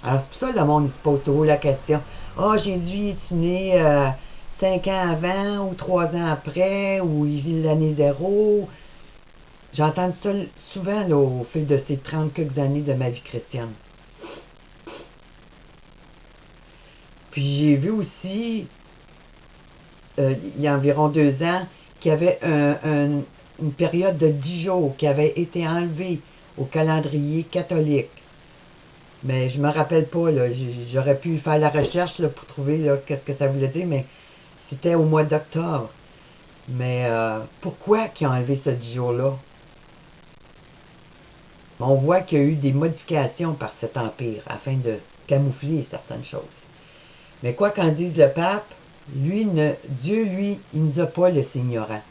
Alors c'est pour ça que le monde il se pose toujours la question. Ah, Jésus est né 5 ans avant ou 3 ans après ou il vit l'année zéro. J'entends ça souvent là, au fil de ces 30 quelques années de ma vie chrétienne. Puis j'ai vu aussi, il y a environ 2 ans, qu'il y avait une période de 10 jours qui avait été enlevée au calendrier catholique. Mais je me rappelle pas, là, j'aurais pu faire la recherche là, pour trouver qu'est-ce que ça voulait dire, mais c'était au mois d'octobre. Mais pourquoi qu'ils ont enlevé ce 10 jours-là? On voit qu'il y a eu des modifications par cet empire afin de camoufler certaines choses. Mais quoi qu'en dise le pape, Dieu, lui, il ne nous a pas laissé ignorants.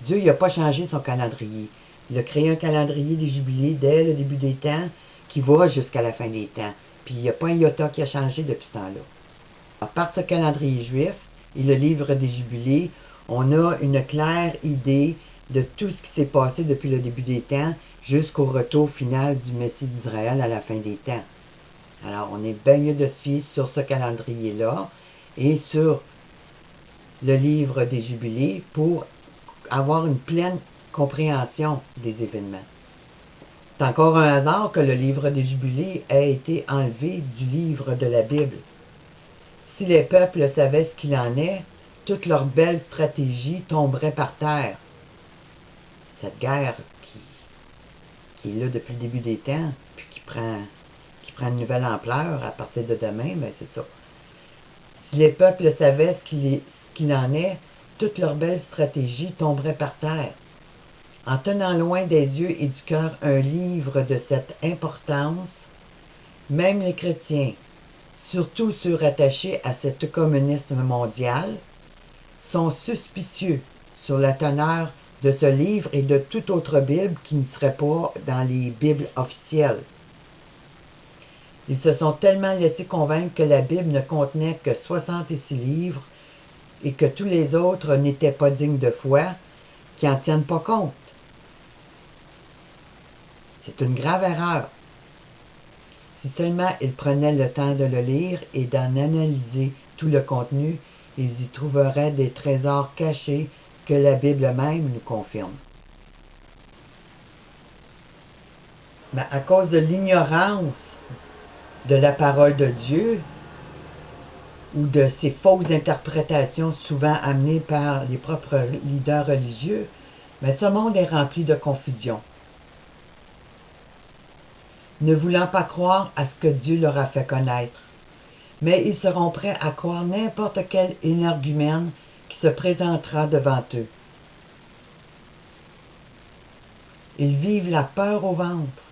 Dieu, il n'a pas changé son calendrier. Il a créé un calendrier des jubilés dès le début des temps qui va jusqu'à la fin des temps. Puis il n'y a pas un iota qui a changé depuis ce temps-là. Par ce calendrier juif et le livre des jubilés, on a une claire idée de tout ce qui s'est passé depuis le début des temps jusqu'au retour final du Messie d'Israël à la fin des temps. Alors, on est bien mieux de se fier sur ce calendrier-là et sur le livre des jubilés pour avoir une pleine compréhension des événements. C'est encore un hasard que le livre des jubilés ait été enlevé du livre de la Bible. Si les peuples savaient ce qu'il en est, toute leur belle stratégie tomberait par terre. Cette guerre qui est là depuis le début des temps, puis qui prend une nouvelle ampleur à partir de demain, mais c'est ça. Si les peuples savaient ce qu'il en est, toute leur belle stratégie tomberait par terre. En tenant loin des yeux et du cœur un livre de cette importance, même les chrétiens, surtout ceux rattachés à cet communisme mondial, sont suspicieux sur la teneur de ce livre et de toute autre Bible qui ne serait pas dans les Bibles officielles. Ils se sont tellement laissés convaincre que la Bible ne contenait que 66 livres et que tous les autres n'étaient pas dignes de foi, qu'ils n'en tiennent pas compte. C'est une grave erreur. Si seulement ils prenaient le temps de le lire et d'en analyser tout le contenu, ils y trouveraient des trésors cachés que la Bible même nous confirme. Mais à cause de l'ignorance de la parole de Dieu ou de ces fausses interprétations souvent amenées par les propres leaders religieux, mais ce monde est rempli de confusion. Ne voulant pas croire à ce que Dieu leur a fait connaître, mais ils seront prêts à croire n'importe quel énergumène qui se présentera devant eux. Ils vivent la peur au ventre,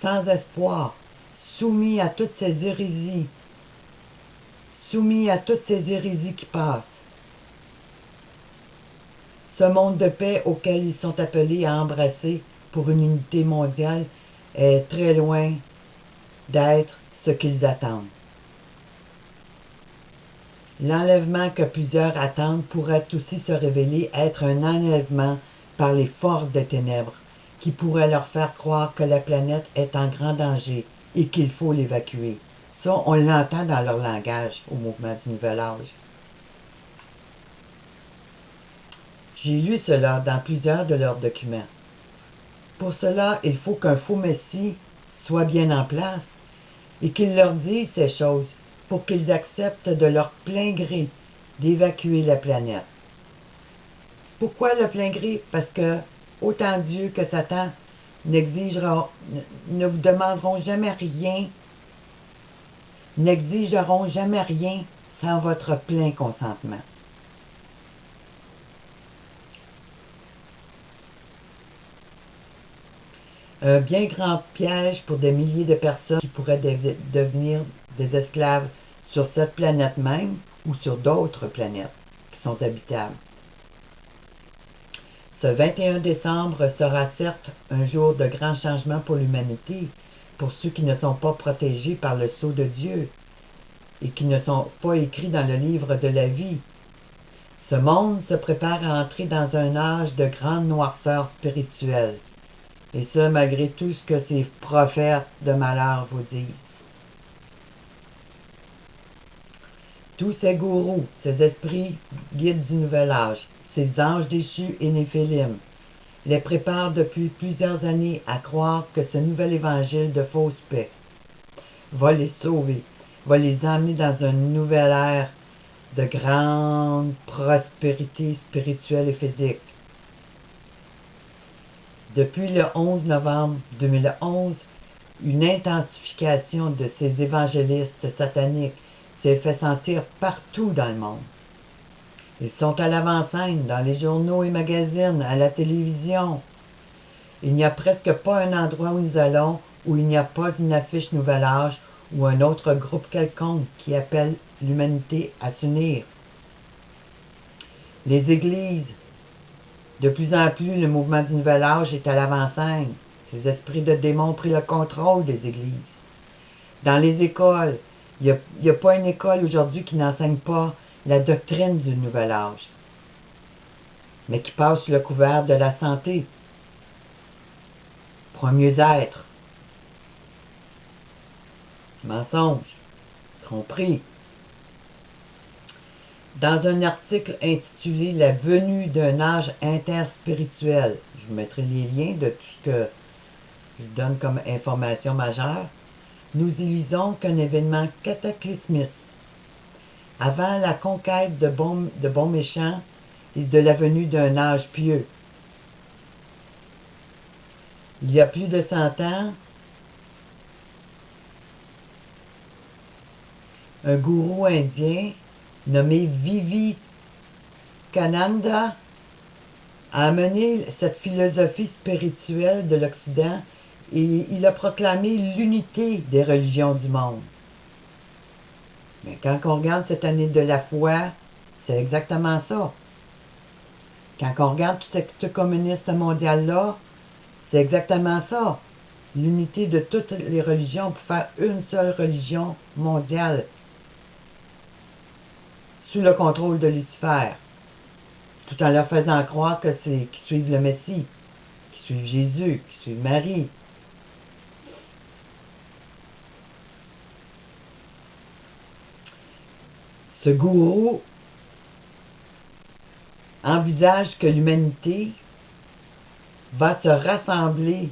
sans espoir, soumis à toutes ces hérésies qui passent. Ce monde de paix auquel ils sont appelés à embrasser pour une unité mondiale est très loin d'être ce qu'ils attendent. L'enlèvement que plusieurs attendent pourrait aussi se révéler être un enlèvement par les forces des ténèbres, qui pourrait leur faire croire que la planète est en grand danger et qu'il faut l'évacuer. Ça, on l'entend dans leur langage au mouvement du Nouvel Âge. J'ai lu cela dans plusieurs de leurs documents. Pour cela, il faut qu'un faux Messie soit bien en place et qu'il leur dise ces choses pour qu'ils acceptent de leur plein gré d'évacuer la planète. Pourquoi le plein gré? Parce que autant Dieu que Satan ne vous demanderont jamais rien, n'exigeront jamais rien sans votre plein consentement. Un bien grand piège pour des milliers de personnes qui pourraient devenir des esclaves sur cette planète même ou sur d'autres planètes qui sont habitables. Ce 21 décembre sera certes un jour de grand changement pour l'humanité, pour ceux qui ne sont pas protégés par le sceau de Dieu et qui ne sont pas écrits dans le livre de la vie. Ce monde se prépare à entrer dans un âge de grande noirceur spirituelle. Et ce, malgré tout ce que ces prophètes de malheur vous disent. Tous ces gourous, ces esprits guides du nouvel âge, ces anges déchus et néphilim, les préparent depuis plusieurs années à croire que ce nouvel évangile de fausse paix va les sauver, va les emmener dans une nouvelle ère de grande prospérité spirituelle et physique. Depuis le 11 novembre 2011, une intensification de ces évangélistes sataniques s'est fait sentir partout dans le monde. Ils sont à l'avant-scène, dans les journaux et magazines, à la télévision. Il n'y a presque pas un endroit où nous allons où il n'y a pas une affiche Nouvel Âge ou un autre groupe quelconque qui appelle l'humanité à s'unir. Les églises, de plus en plus, le mouvement du Nouvel Âge est à l'avant-scène. Ces esprits de démons ont pris le contrôle des églises. Dans les écoles, il n'y a pas une école aujourd'hui qui n'enseigne pas la doctrine du Nouvel Âge, mais qui passe sous le couvert de la santé pour un mieux-être. Mensonge, tromperie. Dans un article intitulé La venue d'un âge interspirituel, je vous mettrai les liens de tout ce que je donne comme information majeure, nous y lisons qu'un événement cataclysmique avant la conquête de bons méchants et de la venue d'un âge pieux. Il y a plus de 100 ans, un gourou indien nommé Vivekananda a amené cette philosophie spirituelle de l'Occident et il a proclamé l'unité des religions du monde. Mais quand on regarde cette année de la foi, c'est exactement ça. Quand on regarde tout ce communiste mondial-là, c'est exactement ça. L'unité de toutes les religions pour faire une seule religion mondiale sous le contrôle de Lucifer, tout en leur faisant croire que c'est qu'ils suivent le Messie, qu'ils suivent Jésus, qu'ils suivent Marie. Ce gourou envisage que l'humanité va se rassembler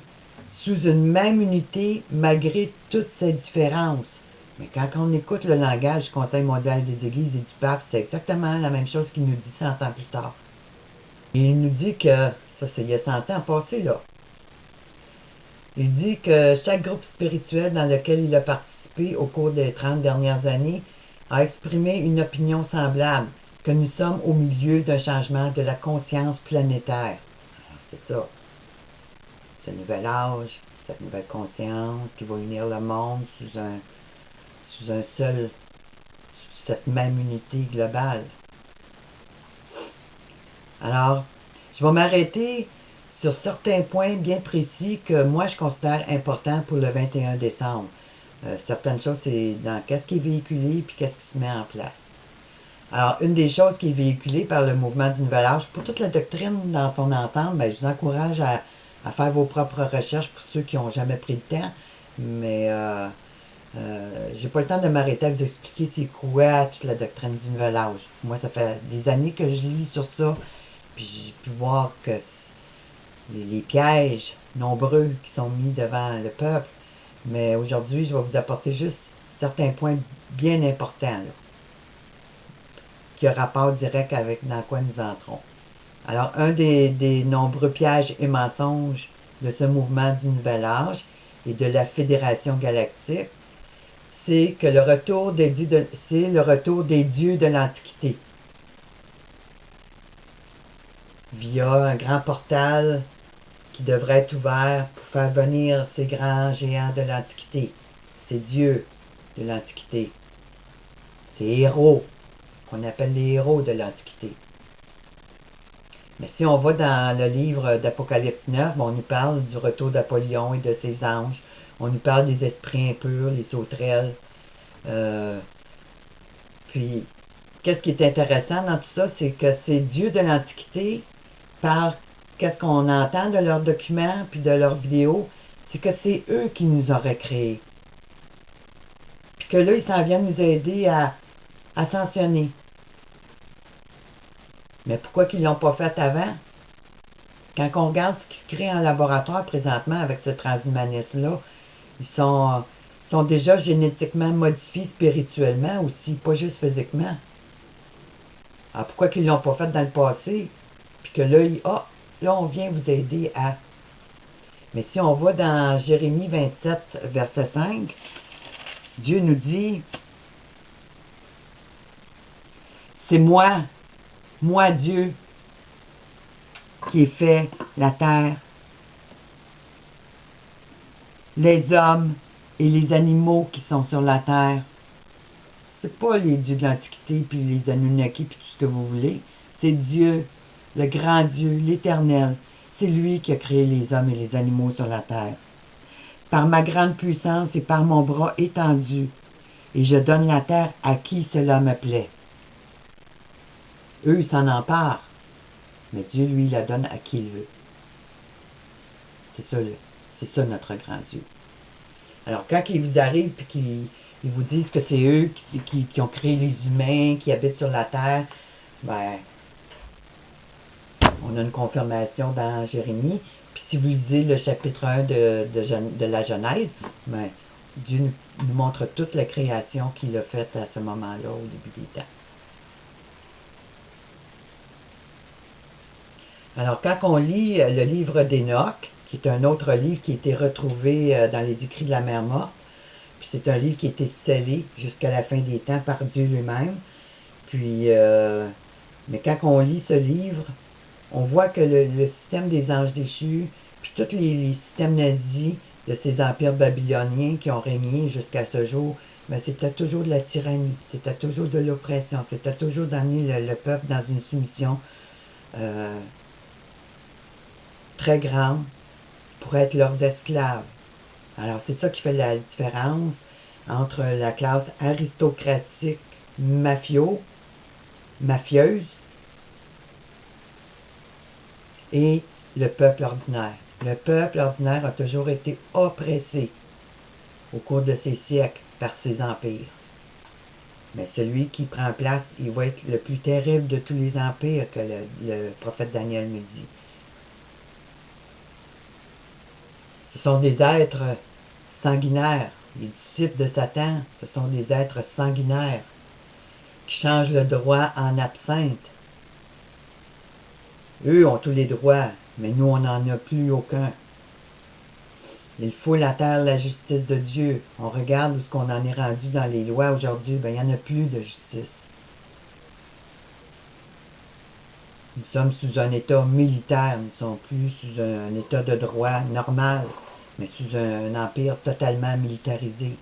sous une même unité malgré toutes ces différences. Mais quand on écoute le langage du Conseil mondial des Églises et du Pape, c'est exactement la même chose qu'il nous dit 100 ans plus tard. Et il nous dit que, ça c'est il y a 100 ans passé là, il dit que chaque groupe spirituel dans lequel il a participé au cours des 30 dernières années a exprimé une opinion semblable, que nous sommes au milieu d'un changement de la conscience planétaire. C'est ça. Ce nouvel âge, cette nouvelle conscience qui va unir le monde sous cette même unité globale. Alors, je vais m'arrêter sur certains points bien précis que moi je considère importants pour le 21 décembre. Certaines choses, c'est dans qu'est-ce qui est véhiculé puis qu'est-ce qui se met en place. Alors, une des choses qui est véhiculée par le mouvement du Nouvel Âge, pour toute la doctrine dans son ensemble, ben, je vous encourage à faire vos propres recherches pour ceux qui n'ont jamais pris le temps. Mais j'ai pas le temps de m'arrêter à vous expliquer c'est quoi toute la doctrine du Nouvel Âge. Moi, ça fait des années que je lis sur ça, puis j'ai pu voir que les pièges nombreux qui sont mis devant le peuple. Mais aujourd'hui, je vais vous apporter juste certains points bien importants, là, qui ont rapport direct avec dans quoi nous entrons. Alors, un des nombreux pièges et mensonges de ce mouvement du Nouvel Âge et de la Fédération Galactique, c'est que le retour des dieux de l'Antiquité. Via un grand portal qui devrait être ouvert pour faire venir ces grands géants de l'Antiquité, ces dieux de l'Antiquité, ces héros, qu'on appelle les héros de l'Antiquité. Mais si on va dans le livre d'Apocalypse 9, on nous parle du retour d'Apollyon et de ses anges, on nous parle des esprits impurs, les sauterelles. Puis, qu'est-ce qui est intéressant dans tout ça, c'est que ces dieux de l'Antiquité, par qu'est-ce qu'on entend de leurs documents puis de leurs vidéos, c'est que c'est eux qui nous auraient créés. Puis que là, ils s'en viennent nous aider à ascensionné. Mais pourquoi qu'ils ne l'ont pas fait avant? Quand on regarde ce qui se crée en laboratoire présentement avec ce transhumanisme-là, ils sont déjà génétiquement modifiés spirituellement aussi, pas juste physiquement. Alors pourquoi qu'ils ne l'ont pas fait dans le passé? Puis que là, là on vient vous aider à... Mais si on va dans Jérémie 27, verset 5, Dieu nous dit, c'est moi Dieu, qui ai fait la terre, les hommes et les animaux qui sont sur la terre. C'est pas les dieux de l'Antiquité, puis les Anunnaki, puis tout ce que vous voulez. C'est Dieu, le grand Dieu, l'Éternel. C'est lui qui a créé les hommes et les animaux sur la terre. Par ma grande puissance et par mon bras étendu, et je donne la terre à qui cela me plaît. Eux, ils s'en emparent, mais Dieu, lui, la donne à qui il veut. C'est ça notre grand Dieu. Alors, quand ils vous arrivent et qu'ils vous disent que c'est eux qui ont créé les humains, qui habitent sur la terre, ben, on a une confirmation dans Jérémie. Puis si vous lisez le chapitre 1 de la Genèse, ben, Dieu nous montre toute la création qu'il a faite à ce moment-là, au début des temps. Alors, quand on lit le livre d'Enoch, qui est un autre livre qui a été retrouvé dans les écrits de la mer morte, puis c'est un livre qui a été scellé jusqu'à la fin des temps par Dieu lui-même. Puis, mais quand on lit ce livre, on voit que le système des anges déchus, puis tous les systèmes nazis de ces empires babyloniens qui ont régné jusqu'à ce jour, ben c'était toujours de la tyrannie, c'était toujours de l'oppression, c'était toujours d'amener le peuple dans une soumission très grande pour être leurs esclaves. Alors c'est ça qui fait la différence entre la classe aristocratique mafieuse, et le peuple ordinaire. Le peuple ordinaire a toujours été oppressé au cours de ces siècles par ces empires. Mais celui qui prend place, il va être le plus terrible de tous les empires que le prophète Daniel me dit. Ce sont des êtres sanguinaires. Les disciples de Satan, ce sont des êtres sanguinaires qui changent le droit en absinthe. Eux ont tous les droits, mais nous, on n'en a plus aucun. Il faut la terre, la justice de Dieu. On regarde où ce qu'on en est rendu dans les lois aujourd'hui, ben il n'y en a plus de justice. Nous sommes sous un état militaire, nous ne sommes plus sous un état de droit normal, mais sous un empire totalement militarisé.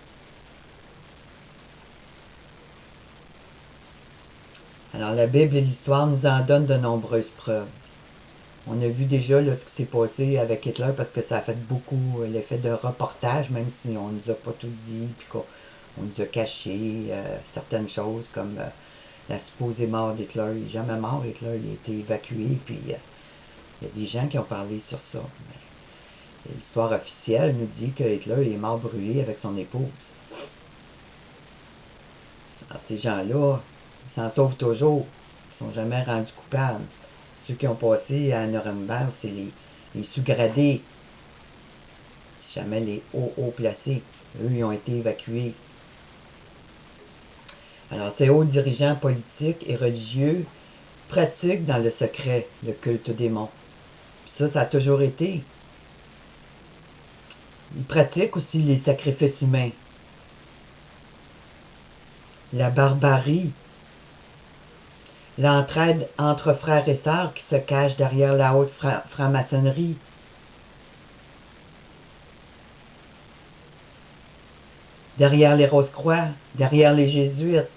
Alors la Bible et l'histoire nous en donnent de nombreuses preuves. On a vu déjà là, ce qui s'est passé avec Hitler parce que ça a fait beaucoup l'effet de reportage, même si on ne nous a pas tout dit, puis qu'on nous a caché certaines choses comme la supposée mort d'Hitler. Il n'est jamais mort, Hitler, il a été évacué, puis il y a des gens qui ont parlé sur ça. Mais l'histoire officielle nous dit que Hitler est mort brûlé avec son épouse. Alors ces gens-là, ils s'en sauvent toujours, ils ne sont jamais rendus coupables. Ceux qui ont passé à Nuremberg, c'est les sous-gradés. C'est jamais les hauts placés. Eux, ils ont été évacués. Alors, ces hauts dirigeants politiques et religieux pratiquent dans le secret le culte des démons. Puis ça a toujours été. Ils pratiquent aussi les sacrifices humains. La barbarie. L'entraide entre frères et sœurs qui se cachent derrière la haute franc-maçonnerie. Derrière les Rose-Croix, derrière les Jésuites.